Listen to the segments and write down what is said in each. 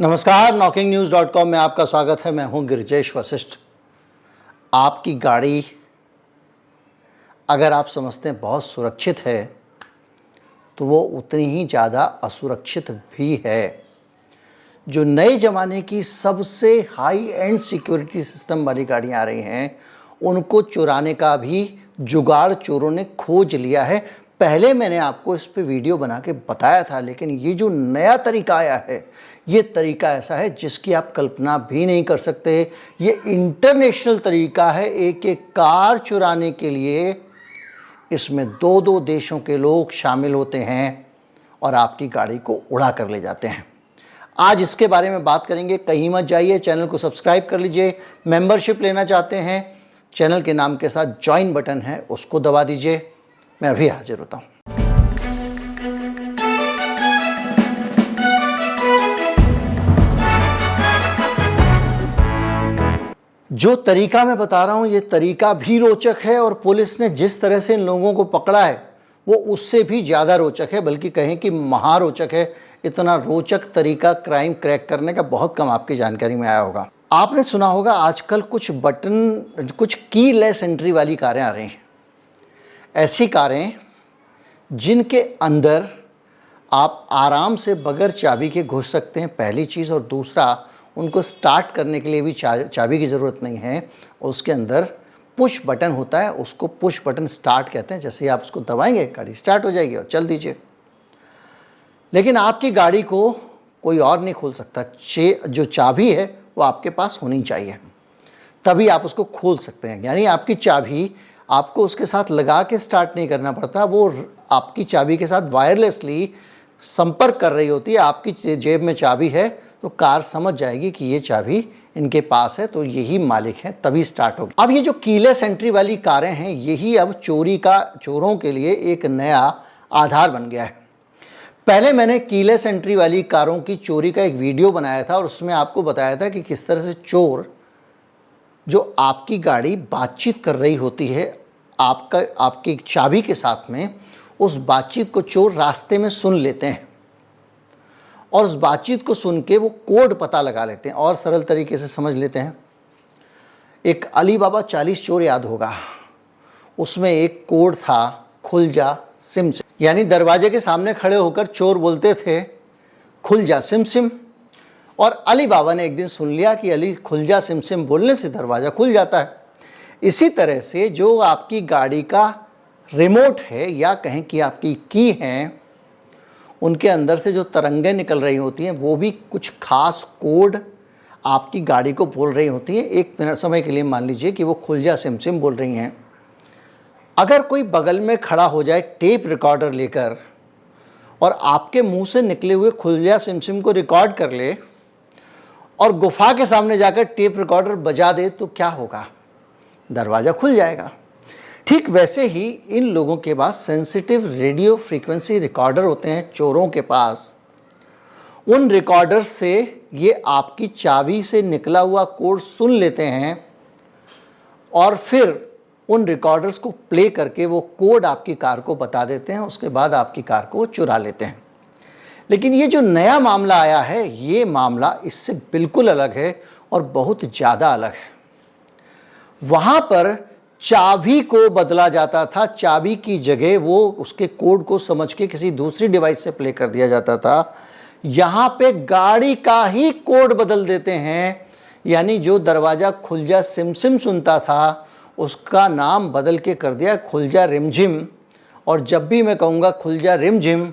नमस्कार, knocking-news.com में आपका स्वागत है। मैं हूं गिरिजेश वशिष्ठ। आपकी गाड़ी अगर आप समझते हैं बहुत सुरक्षित है तो वो उतनी ही ज़्यादा असुरक्षित भी है। जो नए ज़माने की सबसे हाई एंड सिक्योरिटी सिस्टम वाली गाड़ियाँ आ रही हैं उनको चुराने का भी जुगाड़ चोरों ने खोज लिया है। पहले मैंने आपको इस पे वीडियो बना के बताया था, लेकिन ये जो नया तरीका आया है ये तरीका ऐसा है जिसकी आप कल्पना भी नहीं कर सकते। ये इंटरनेशनल तरीका है। एक एक कार चुराने के लिए इसमें दो दो देशों के लोग शामिल होते हैं और आपकी गाड़ी को उड़ा कर ले जाते हैं। आज इसके बारे में बात करेंगे। कहीं मत जाइए, चैनल को सब्सक्राइब कर लीजिए। मेंबरशिप लेना चाहते हैं, चैनल के नाम के साथ ज्वाइन बटन है उसको दबा दीजिए। मैं अभी हाजिर होता हूँ। जो तरीका मैं बता रहा हूँ ये तरीका भी रोचक है और पुलिस ने जिस तरह से इन लोगों को पकड़ा है वो उससे भी ज़्यादा रोचक है, बल्कि कहें कि महारोचक है। इतना रोचक तरीका क्राइम क्रैक करने का बहुत कम आपकी जानकारी में आया होगा। आपने सुना होगा आजकल कुछ कीलेस एंट्री वाली कारें आ रही हैं। ऐसी कारें जिनके अंदर आप आराम से बगैर चाबी के घुस सकते हैं, पहली चीज़। और दूसरा, उनको स्टार्ट करने के लिए भी चाबी की ज़रूरत नहीं है। उसके अंदर पुश बटन होता है, उसको पुश बटन स्टार्ट कहते हैं। जैसे ही आप उसको दबाएंगे गाड़ी स्टार्ट हो जाएगी और चल दीजिए। लेकिन आपकी गाड़ी को कोई और नहीं खोल सकता। जो चाबी है वो आपके पास होनी चाहिए, तभी आप उसको खोल सकते हैं। यानी आपकी चाबी आपको उसके साथ लगा के स्टार्ट नहीं करना पड़ता, वो आपकी चाबी के साथ वायरलेसली संपर्क कर रही होती है। आपकी जेब में चाबी है तो कार समझ जाएगी कि ये चाबी इनके पास है, तो यही मालिक है, तभी स्टार्ट होगी। अब ये जो कीलेस एंट्री वाली कारें हैं यही अब चोरों के लिए एक नया आधार बन गया है। पहले मैंने कीलेस एंट्री वाली कारों की चोरी का एक वीडियो बनाया था और उसमें आपको बताया था कि किस तरह से चोर, जो आपकी गाड़ी बातचीत कर रही होती है आपकी चाबी के साथ में, उस बातचीत को चोर रास्ते में सुन लेते हैं और उस बातचीत को सुन के वो कोड पता लगा लेते हैं और सरल तरीके से समझ लेते हैं। एक अली बाबा 40 चोर याद होगा, उसमें एक कोड था, खुल जा सिम सिम। यानी दरवाजे के सामने खड़े होकर चोर बोलते थे खुल जा सिम सिम, और अली बाबा ने एक दिन सुन लिया कि अली खुल जा सिम सिम बोलने से दरवाज़ा खुल जाता है। इसी तरह से जो आपकी गाड़ी का रिमोट है या कहें कि आपकी की हैं, उनके अंदर से जो तरंगें निकल रही होती हैं वो भी कुछ खास कोड आपकी गाड़ी को बोल रही होती हैं। एक मिनट समय के लिए मान लीजिए कि वो खुल जा सिम सिम बोल रही हैं। अगर कोई बगल में खड़ा हो जाए टेप रिकॉर्डर लेकर और आपके मुंह से निकले हुए खुल जा सिम सिम को रिकॉर्ड कर ले और गुफा के सामने जाकर टेप रिकॉर्डर बजा दे तो क्या होगा? दरवाज़ा खुल जाएगा। ठीक वैसे ही इन लोगों के पास सेंसिटिव रेडियो फ्रीक्वेंसी रिकॉर्डर होते हैं, चोरों के पास। उन रिकॉर्डर से ये आपकी चाबी से निकला हुआ कोड सुन लेते हैं और फिर उन रिकॉर्डर्स को प्ले करके वो कोड आपकी कार को बता देते हैं। उसके बाद आपकी कार को चुरा लेते हैं। लेकिन ये जो नया मामला आया है ये मामला इससे बिल्कुल अलग है और बहुत ज़्यादा अलग है। वहाँ पर चाबी को बदला जाता था, चाबी की जगह वो उसके कोड को समझ के किसी दूसरी डिवाइस से प्ले कर दिया जाता था। यहाँ पे गाड़ी का ही कोड बदल देते हैं। यानी जो दरवाज़ा खुल जा सिम सिम सुनता था उसका नाम बदल के कर दिया खुल जा रिमझिम, और जब भी मैं कहूँगा खुल जा रिमझिम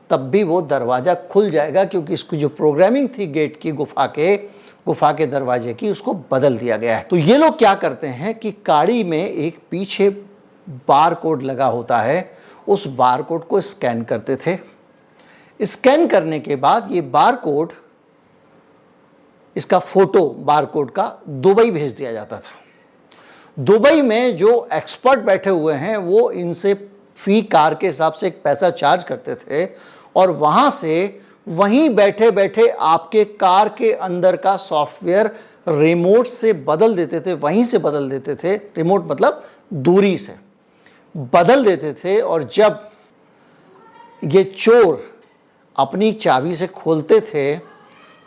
तब भी वो दरवाज़ा खुल जाएगा, क्योंकि इसकी जो प्रोग्रामिंग थी गेट की, गुफा के दरवाजे की, उसको बदल दिया गया है। तो ये लोग क्या करते हैं कि गाड़ी में एक पीछे बार कोड लगा होता है, उस बार कोड को स्कैन करते थे। स्कैन करने के बाद ये बार कोड, इसका फोटो बार कोड का दुबई भेज दिया जाता था। दुबई में जो एक्सपर्ट बैठे हुए हैं वो इनसे फी कार के हिसाब से एक पैसा चार्ज करते थे और वहाँ से वहीं बैठे बैठे आपके कार के अंदर का सॉफ्टवेयर रिमोट से बदल देते थे, वहीं से बदल देते थे। रिमोट मतलब दूरी से बदल देते थे। और जब ये चोर अपनी चाबी से खोलते थे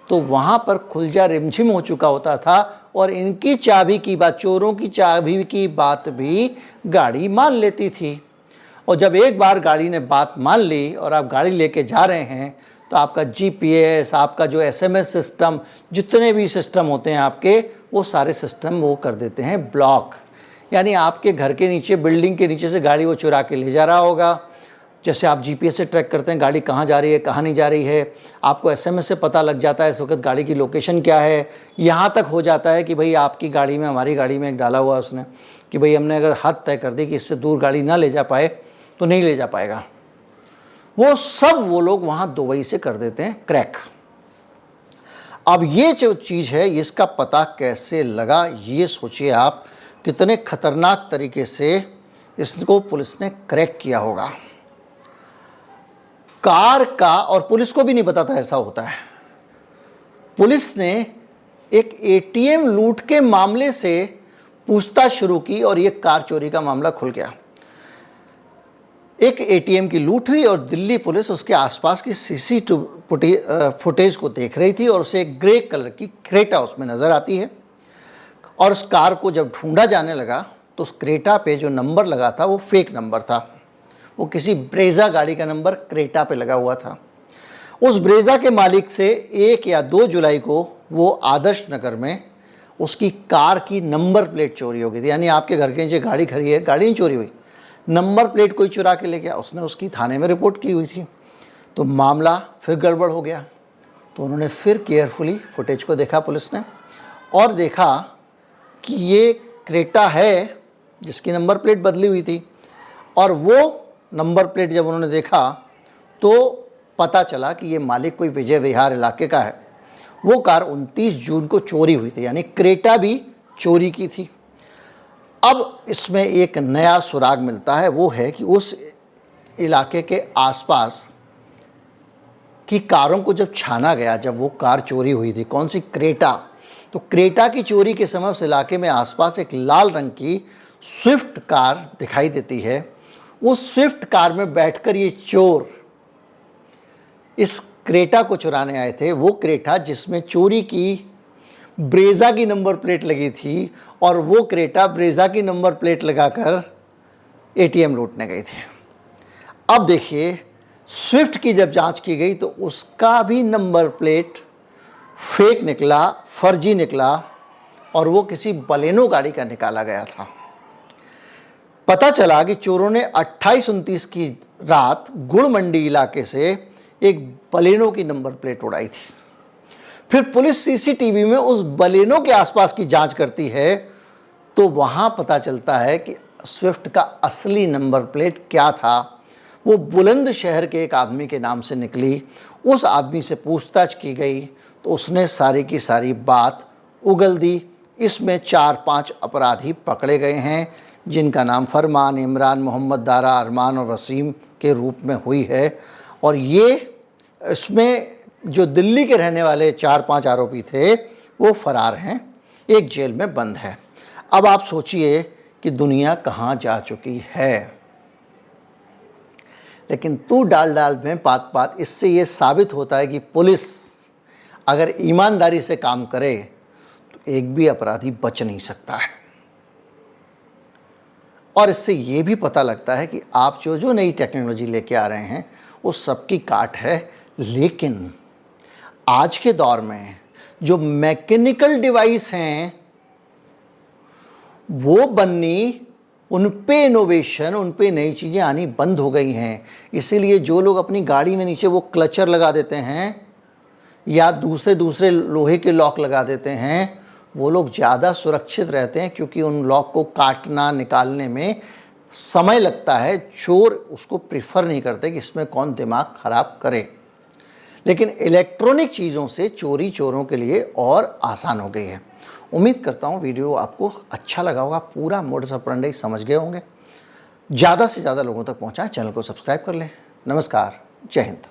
तो वहाँ पर खुलजा रिमझिम हो चुका होता था और इनकी चाबी की बात, चोरों की चाबी की बात भी गाड़ी मान लेती थी। और जब एक बार गाड़ी ने बात मान ली और आप गाड़ी लेके जा रहे हैं तो आपका GPS, आपका जो SMS सिस्टम, जितने भी सिस्टम होते हैं आपके, वो सारे सिस्टम वो कर देते हैं ब्लॉक। यानी आपके घर के नीचे, बिल्डिंग के नीचे से गाड़ी वो चुरा के ले जा रहा होगा। जैसे आप GPS से ट्रैक करते हैं गाड़ी कहाँ जा रही है, कहाँ नहीं जा रही है, आपको SMS से पता लग जाता है इस वक्त गाड़ी की लोकेशन क्या है। यहाँ तक हो जाता है कि भाई आपकी गाड़ी में, हमारी गाड़ी में एक डाला हुआ उसने कि भाई हमने अगर हद तय कर दी कि इससे दूर गाड़ी ना ले जा पाए तो नहीं ले जा पाएगा। वो सब वो लोग वहाँ दुबई से कर देते हैं क्रैक। अब ये जो चीज़ है इसका पता कैसे लगा, ये सोचिए आप, कितने खतरनाक तरीके से इसको पुलिस ने क्रैक किया होगा। कार का, और पुलिस को भी नहीं पता था ऐसा होता है, पुलिस ने एक ATM लूट के मामले से पूछताछ शुरू की और ये कार चोरी का मामला खुल गया। एक ATM की लूट हुई और दिल्ली पुलिस उसके आसपास की CCTV फुटेज को देख रही थी और उसे एक ग्रे कलर की क्रेटा उसमें नज़र आती है। और उस कार को जब ढूंढा जाने लगा तो उस क्रेटा पे जो नंबर लगा था वो फेक नंबर था, वो किसी ब्रेजा गाड़ी का नंबर क्रेटा पे लगा हुआ था। उस ब्रेजा के मालिक से 1 या 2 जुलाई को वो आदर्श नगर में उसकी कार की नंबर प्लेट चोरी हो गई थी। यानी आपके घर के नीचे गाड़ी खड़ी है, गाड़ी नहीं चोरी हुई, नंबर प्लेट कोई चुरा के ले गया, उसने उसकी थाने में रिपोर्ट की हुई थी। तो मामला फिर गड़बड़ हो गया। तो उन्होंने फिर केयरफुली फुटेज को देखा पुलिस ने और देखा कि ये क्रेटा है जिसकी नंबर प्लेट बदली हुई थी। और वो नंबर प्लेट जब उन्होंने देखा तो पता चला कि ये मालिक कोई विजय विहार इलाके का है। वो कार 29 जून को चोरी हुई थी, यानी क्रेटा भी चोरी की थी। अब इसमें एक नया सुराग मिलता है, वो है कि उस इलाके के आसपास की कारों को जब छाना गया, जब वो कार चोरी हुई थी, कौन सी, क्रेटा, तो क्रेटा की चोरी के समय उस इलाके में आसपास एक लाल रंग की स्विफ्ट कार दिखाई देती है। उस स्विफ्ट कार में बैठकर ये चोर इस क्रेटा को चुराने आए थे। वो क्रेटा जिसमें चोरी की ब्रेजा की नंबर प्लेट लगी थी और वो क्रेटा ब्रेजा की नंबर प्लेट लगाकर ATM लूटने गए थे। अब देखिए, स्विफ्ट की जब जांच की गई तो उसका भी नंबर प्लेट फेक निकला, फर्जी निकला और वो किसी बलेनो गाड़ी का निकाला गया था। पता चला कि चोरों ने 28-29 की रात गुड़ मंडी इलाके से एक बलेनो की नंबर प्लेट उड़ाई थी। फिर पुलिस CCTV में उस बलेनो के आसपास की जांच करती है तो वहाँ पता चलता है कि स्विफ्ट का असली नंबर प्लेट क्या था, वो बुलंदशहर के एक आदमी के नाम से निकली। उस आदमी से पूछताछ की गई तो उसने सारी की सारी बात उगल दी। इसमें 4-5 अपराधी पकड़े गए हैं जिनका नाम फरमान, इमरान, मोहम्मद दारा, अरमान और वसीम के रूप में हुई है। और ये इसमें जो दिल्ली के रहने वाले 4-5 आरोपी थे वो फरार हैं, एक जेल में बंद है। अब आप सोचिए कि दुनिया कहाँ जा चुकी है। लेकिन तू डाल डाल में बात बात, इससे ये साबित होता है कि पुलिस अगर ईमानदारी से काम करे तो एक भी अपराधी बच नहीं सकता है। और इससे ये भी पता लगता है कि आप जो जो नई टेक्नोलॉजी लेके आ रहे हैं वो सबकी काट है, लेकिन आज के दौर में जो मैकेनिकल डिवाइस हैं वो बननी, उन पे इनोवेशन, उन पे नई चीज़ें आनी बंद हो गई हैं। इसीलिए जो लोग अपनी गाड़ी में नीचे वो क्लचर लगा देते हैं या दूसरे लोहे के लॉक लगा देते हैं, वो लोग ज़्यादा सुरक्षित रहते हैं, क्योंकि उन लॉक को काटना निकालने में समय लगता है। चोर उसको प्रीफर नहीं करते कि इसमें कौन दिमाग ख़राब करे। लेकिन इलेक्ट्रॉनिक चीज़ों से चोरी चोरों के लिए और आसान हो गई है। उम्मीद करता हूँ वीडियो आपको अच्छा लगा होगा, पूरा मोडस ऑपरेंडी समझ गए होंगे। ज़्यादा से ज़्यादा लोगों तक पहुँचाएं, चैनल को सब्सक्राइब कर लें। नमस्कार, जय हिंद।